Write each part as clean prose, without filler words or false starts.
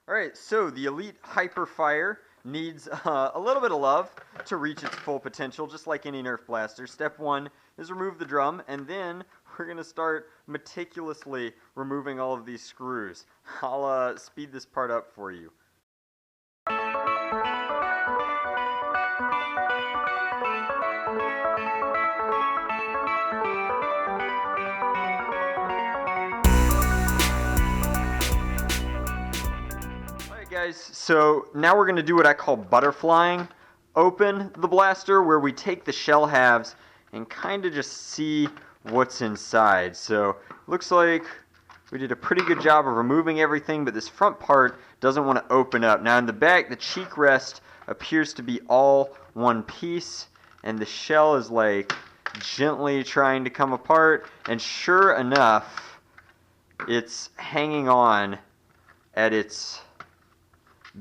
Alright, so the Elite Hyperfire needs a little bit of love to reach its full potential, just like any Nerf blaster. Step 1 is remove the drum, and then we're going to start meticulously removing all of these screws. I'll speed this part up for you. Guys, so now we're going to do what I call butterflying. Open the blaster where we take the shell halves and kind of just see what's inside. So looks like we did a pretty good job of removing everything, but this front part doesn't want to open up. Now in the back, the cheek rest appears to be all one piece, and the shell is like gently trying to come apart, and sure enough, it's hanging on at its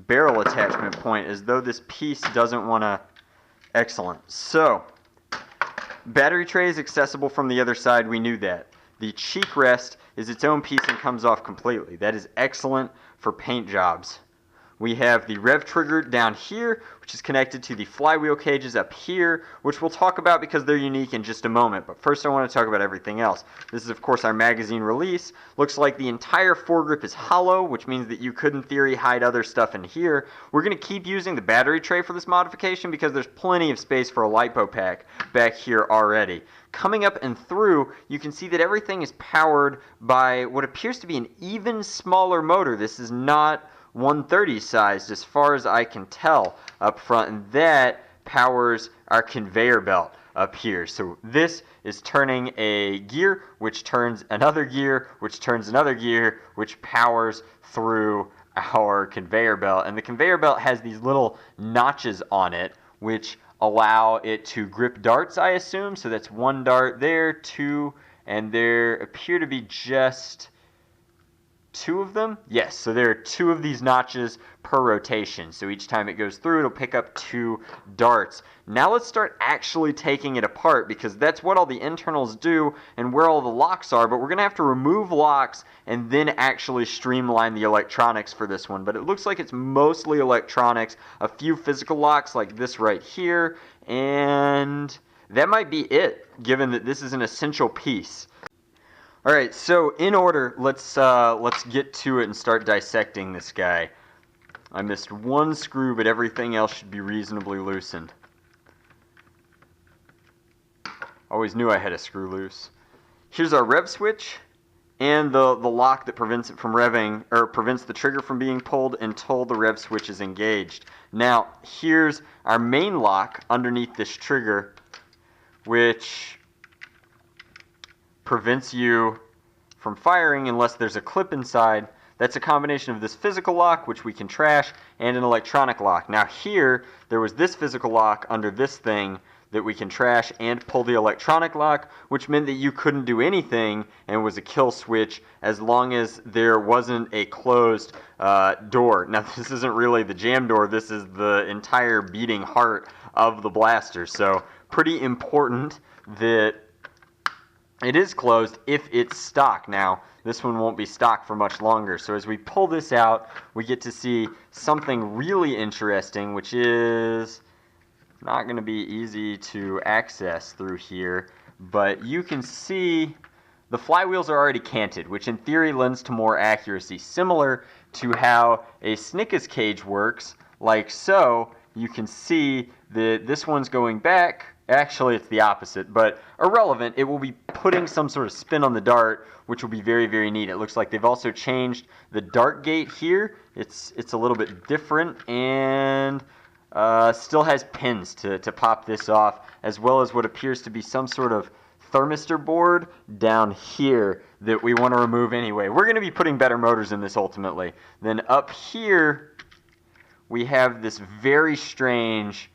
barrel attachment point as though this piece doesn't want to. Excellent. So battery tray is accessible from the other side. We knew that. The cheek rest is its own piece and comes off completely. That is excellent for paint jobs. We have the rev trigger down here, which is connected to the flywheel cages up here, which we'll talk about because they're unique in just a moment. But first I want to talk about everything else. This is, of course, our magazine release. Looks like the entire foregrip is hollow, which means that you could, in theory, hide other stuff in here. We're going to keep using the battery tray for this modification because there's plenty of space for a LiPo pack back here already. Coming up and through, you can see that everything is powered by what appears to be an even smaller motor. This is not 130 sized as far as I can tell up front, and that powers our conveyor belt up here. So this is turning a gear, which turns another gear, which turns another gear, which powers through our conveyor belt. And the conveyor belt has these little notches on it, which allow it to grip darts, I assume. So that's one dart there, two, and there appear to be just two of them? Yes, so there are two of these notches per rotation. So each time it goes through, it'll pick up two darts. Now let's start actually taking it apart, because that's what all the internals do and where all the locks are, but we're going to have to remove locks and then actually streamline the electronics for this one. But it looks like it's mostly electronics, a few physical locks like this right here, and that might be it, given that this is an essential piece. Alright, so in order, let's get to it and start dissecting this guy. I missed one screw, but everything else should be reasonably loosened. Always knew I had a screw loose. Here's our rev switch and the lock that prevents it from revving, or prevents the trigger from being pulled until the rev switch is engaged. Now, here's our main lock underneath this trigger, which prevents you from firing unless there's a clip inside. That's a combination of this physical lock, which we can trash, and an electronic lock. Now here, there was this physical lock under this thing that we can trash and pull the electronic lock, which meant that you couldn't do anything and was a kill switch as long as there wasn't a closed door. Now this isn't really the jam door, this is the entire beating heart of the blaster. So pretty important that it is closed if it's stock. Now, this one won't be stock for much longer. So as we pull this out, we get to see something really interesting, which is not going to be easy to access through here. But you can see the flywheels are already canted, which in theory lends to more accuracy. Similar to how a Snickers cage works, like so. You can see that this one's going back. Actually, it's the opposite, but irrelevant. It will be putting some sort of spin on the dart, which will be very, very neat. It looks like they've also changed the dart gate here. It's a little bit different, and still has pins to pop this off, as well as what appears to be some sort of thermistor board down here that we want to remove anyway. We're going to be putting better motors in this ultimately. Then up here, we have this very strange,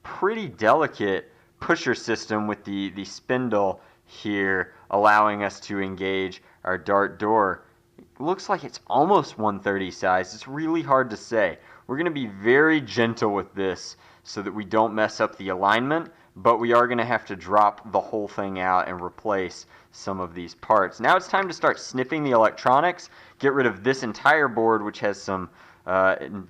pretty delicate pusher system with the spindle here, allowing us to engage our dart door. It looks like it's almost 130 size. It's really hard to say. We're going to be very gentle with this so that we don't mess up the alignment, but we are going to have to drop the whole thing out and replace some of these parts. Now it's time to start snipping the electronics, get rid of this entire board, which has some, I'm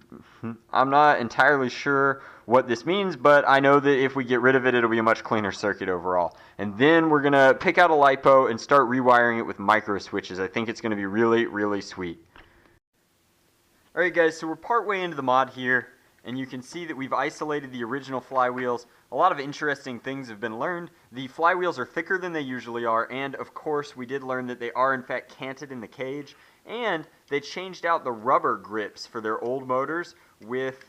not entirely sure what this means, but I know that if we get rid of it, it'll be a much cleaner circuit overall. And then we're going to pick out a LiPo and start rewiring it with micro switches. I think it's going to be really, really sweet. Alright guys, so we're partway into the mod here, and you can see that we've isolated the original flywheels. A lot of interesting things have been learned. The flywheels are thicker than they usually are, and of course we did learn that they are in fact canted in the cage, and they changed out the rubber grips for their old motors with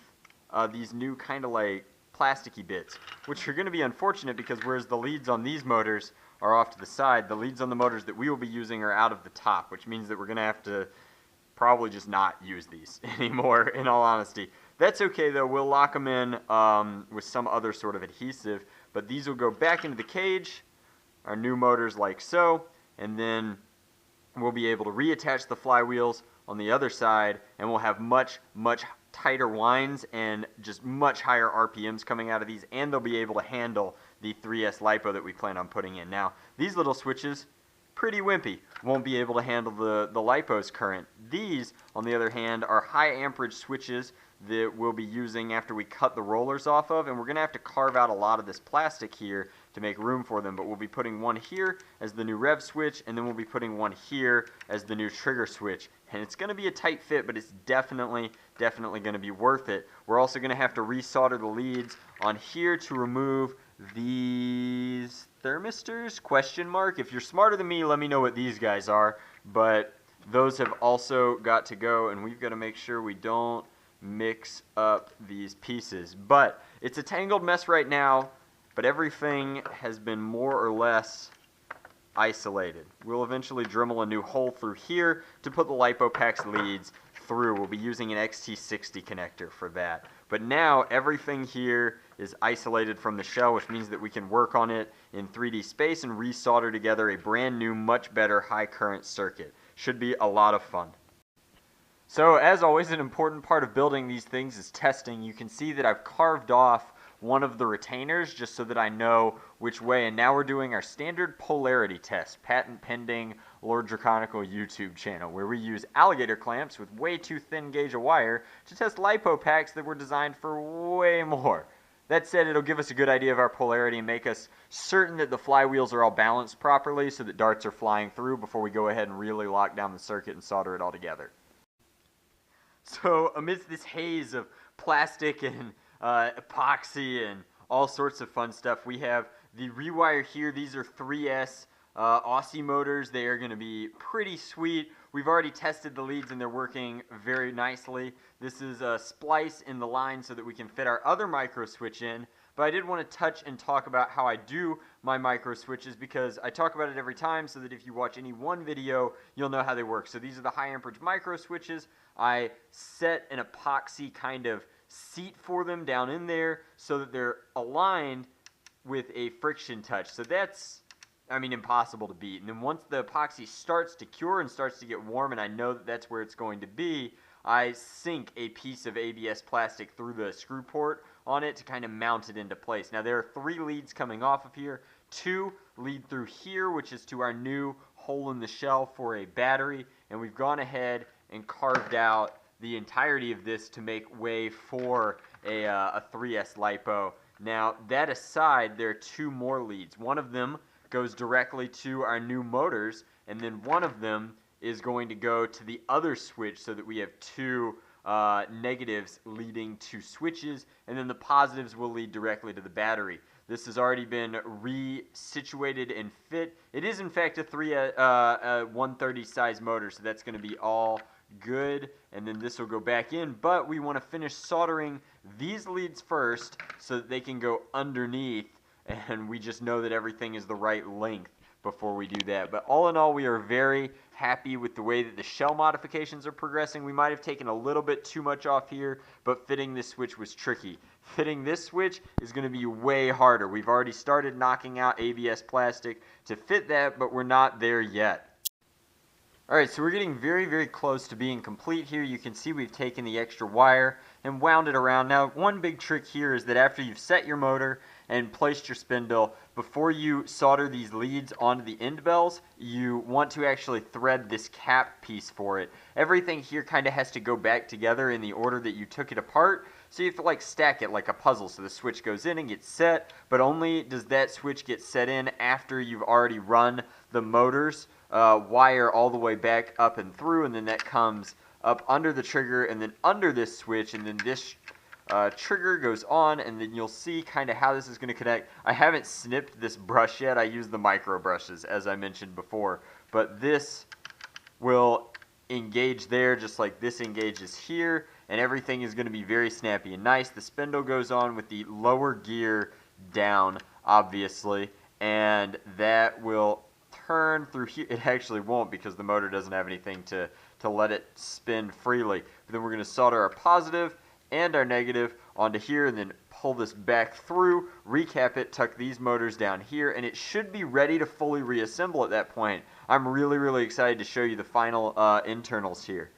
these new kind of like plasticky bits, which are going to be unfortunate because whereas the leads on these motors are off to the side, the leads on the motors that we will be using are out of the top, which means that we're going to have to probably just not use these anymore, in all honesty. That's okay though, we'll lock them in with some other sort of adhesive, but these will go back into the cage, our new motors like so, and then we'll be able to reattach the flywheels on the other side, and we'll have much, much tighter winds and just much higher RPMs coming out of these, and they'll be able to handle the 3S LiPo that we plan on putting in. Now, these little switches, pretty wimpy, won't be able to handle the LiPo's current. These, on the other hand, are high amperage switches that we'll be using after we cut the rollers off of, and we're going to have to carve out a lot of this plastic here to make room for them, but we'll be putting one here as the new rev switch, and then we'll be putting one here as the new trigger switch. And it's going to be a tight fit, but it's definitely going to be worth it. We're also going to have to resolder the leads on here to remove these thermistors, question mark. If you're smarter than me, let me know what these guys are, but those have also got to go, and we've got to make sure we don't mix up these pieces. But it's a tangled mess right now, but everything has been more or less isolated. We'll eventually Dremel a new hole through here to put the LiPoPax leads through. We'll be using an XT60 connector for that. But now everything here is isolated from the shell, which means that we can work on it in 3D space and resolder together a brand new, much better high current circuit. Should be a lot of fun. So as always, an important part of building these things is testing. You can see that I've carved off one of the retainers just so that I know which way, and now we're doing our standard polarity test, patent pending LordDraconical YouTube channel, where we use alligator clamps with way too thin gauge of wire to test LiPo packs that were designed for way more. That said, it'll give us a good idea of our polarity and make us certain that the flywheels are all balanced properly so that darts are flying through before we go ahead and really lock down the circuit and solder it all together. So amidst this haze of plastic and epoxy and all sorts of fun stuff, we have the rewire here. These are 3S Aussie motors. They are going to be pretty sweet. We've already tested the leads and they're working very nicely. This is a splice in the line so that we can fit our other micro switch in. But I did want to touch and talk about how I do my micro switches, because I talk about it every time so that if you watch any one video, you'll know how they work. So these are the high amperage micro switches. I set an epoxy kind of seat for them down in there so that they're aligned with a friction touch. So that's, I mean, impossible to beat. And then once the epoxy starts to cure and starts to get warm and I know that that's where it's going to be, I sink a piece of ABS plastic through the screw port on it to kind of mount it into place. Now there are 3 leads coming off of here. 2 lead through here, which is to our new hole in the shell for a battery, and we've gone ahead and carved out the entirety of this to make way for a 3S LiPo. Now that aside, there are 2 more leads. One of them goes directly to our new motors, and then one of them is going to go to the other switch so that we have 2 negatives leading to switches, and then the positives will lead directly to the battery. This has already been re-situated and fit. It is in fact a 130 size motor, so that's going to be all good, and then this will go back in, but we want to finish soldering these leads first so that they can go underneath, and we just know that everything is the right length before we do that. But all in all, we are very happy with the way that the shell modifications are progressing. We might have taken a little bit too much off here, but fitting this switch was tricky. Fitting this switch is going to be way harder. We've already started knocking out ABS plastic to fit that, but we're not there yet. Alright, so we're getting very, very close to being complete here. You can see we've taken the extra wire and wound it around. Now, one big trick here is that after you've set your motor and placed your spindle, before you solder these leads onto the end bells, you want to actually thread this cap piece for it. Everything here kind of has to go back together in the order that you took it apart, so you have to like stack it like a puzzle. So the switch goes in and gets set, but only does that switch get set in after you've already run the motors wire all the way back up and through, and then that comes up under the trigger and then under this switch, and then this trigger goes on, and then you'll see kind of how this is going to connect. I haven't snipped this brush yet. I use the micro brushes as I mentioned before, but this will engage there just like this engages here, and everything is going to be very snappy and nice. The spindle goes on with the lower gear down, obviously, and that will turn through here. It actually won't, because the motor doesn't have anything to let it spin freely. But then we're going to solder our positive and our negative onto here, and then pull this back through, recap it, tuck these motors down here, and it should be ready to fully reassemble at that point. I'm really excited to show you the final internals here.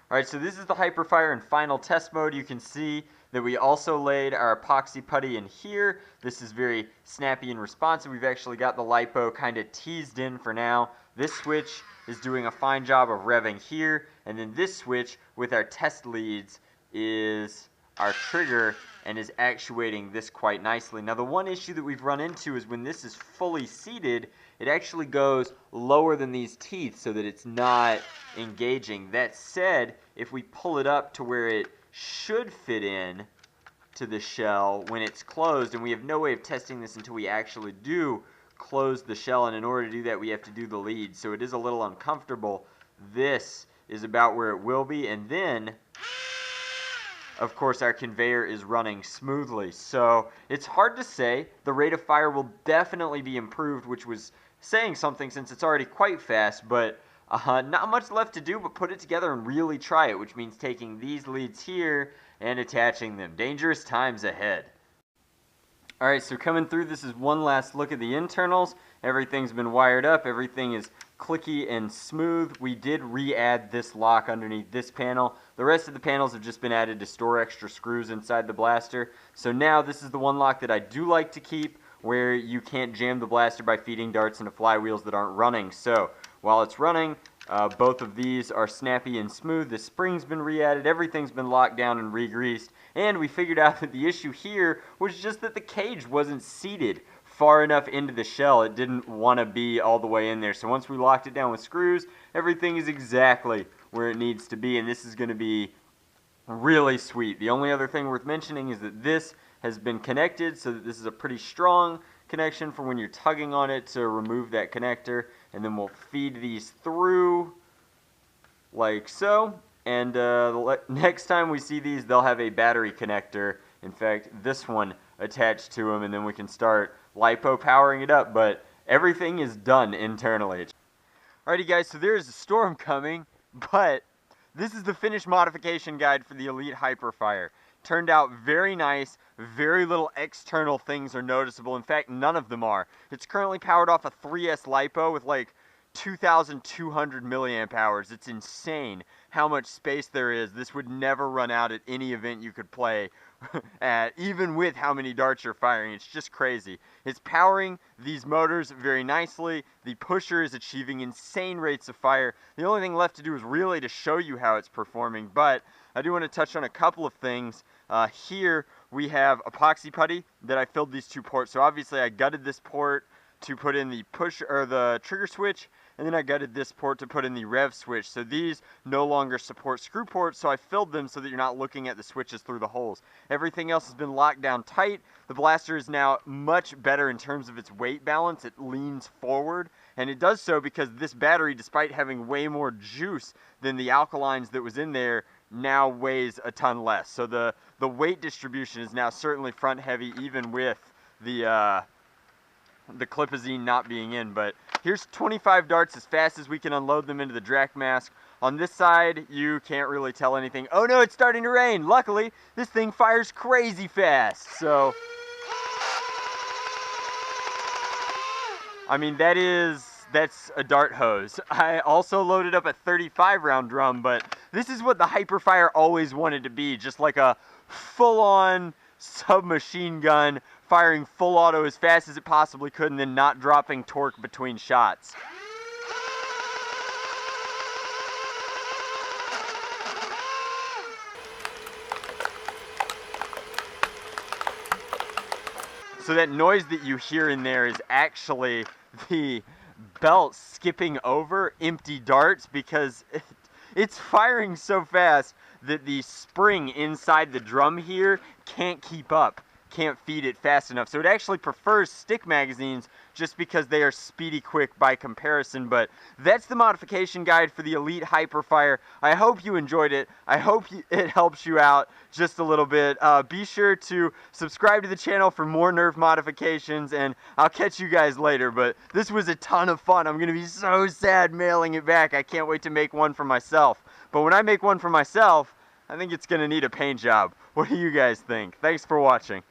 Alright, so this is the Hyperfire in final test mode. You can see that we also laid our epoxy putty in here. This is very snappy and responsive. We've actually got the LiPo kind of teased in for now. This switch is doing a fine job of revving here, and then this switch with our test leads is our trigger and is actuating this quite nicely. Now the one issue that we've run into is when this is fully seated, it actually goes lower than these teeth so that it's not engaging. That said, if we pull it up to where it should fit in to the shell when it's closed, and we have no way of testing this until we actually do close the shell, and in order to do that we have to do the lead, so it is a little uncomfortable. This is about where it will be, and then of course our conveyor is running smoothly. So it's hard to say. The rate of fire will definitely be improved, which was saying something since it's already quite fast, but not much left to do but put it together and really try it, which means taking these leads here and attaching them. Dangerous times ahead. Alright, so coming through, this is one last look at the internals. Everything's been wired up, everything is clicky and smooth. We did re-add this lock underneath this panel. The rest of the panels have just been added to store extra screws inside the blaster. So now this is the one lock that I do like to keep, where you can't jam the blaster by feeding darts into flywheels that aren't running. So while it's running, both of these are snappy and smooth. The spring's been re-added, everything's been locked down and re-greased, and we figured out that the issue here was just that the cage wasn't seated far enough into the shell. It didn't want to be all the way in there. So once we locked it down with screws, everything is exactly where it needs to be, and this is going to be really sweet. The only other thing worth mentioning is that this has been connected, so that this is a pretty strong connection for when you're tugging on it to remove that connector, and then we'll feed these through like so, and next time we see these, they'll have a battery connector, in fact this one, attached to them, and then we can start LiPo powering it up, but everything is done internally. Alrighty guys, so there is a storm coming, but this is the finished modification guide for the Elite Hyperfire. Turned out very nice. Very little external things are noticeable. In fact, none of them are. It's currently powered off a 3S LiPo with like 2,200 milliamp hours. It's insane how much space there is. This would never run out at any event you could play at, even with how many darts you're firing. It's just crazy. It's powering these motors very nicely. The pusher is achieving insane rates of fire. The only thing left to do is really to show you how it's performing, but I do want to touch on a couple of things. Here we have epoxy putty that I filled these two ports. So obviously I gutted this port to put in the push or the trigger switch, and then I gutted this port to put in the rev switch. So these no longer support screw ports, so I filled them so that you're not looking at the switches through the holes. Everything else has been locked down tight. The blaster is now much better in terms of its weight balance. It leans forward, and it does so because this battery, despite having way more juice than the alkalines that was in there, now weighs a ton less. So the weight distribution is now certainly front heavy, even with the clipazine not being in. But here's 25 darts as fast as we can unload them into the Drac mask. On this side, you can't really tell anything. Oh no, it's starting to rain. Luckily, this thing fires crazy fast. So, I mean, that's a dart hose. I also loaded up a 35 round drum, but this is what the Hyperfire always wanted to be, just like a full-on submachine gun firing full auto as fast as it possibly could and then not dropping torque between shots. So that noise that you hear in there is actually the belt skipping over empty darts, because it's firing so fast that the spring inside the drum here can't keep up, can't feed it fast enough. So it actually prefers stick magazines just because they are speedy quick by comparison. But that's the modification guide for the Elite Hyperfire. I hope you enjoyed it. I hope it helps you out just a little bit. Be sure to subscribe to the channel for more Nerf modifications, and I'll catch you guys later. But this was a ton of fun. I'm going to be so sad mailing it back. I can't wait to make one for myself. But when I make one for myself, I think it's going to need a paint job. What do you guys think? Thanks for watching.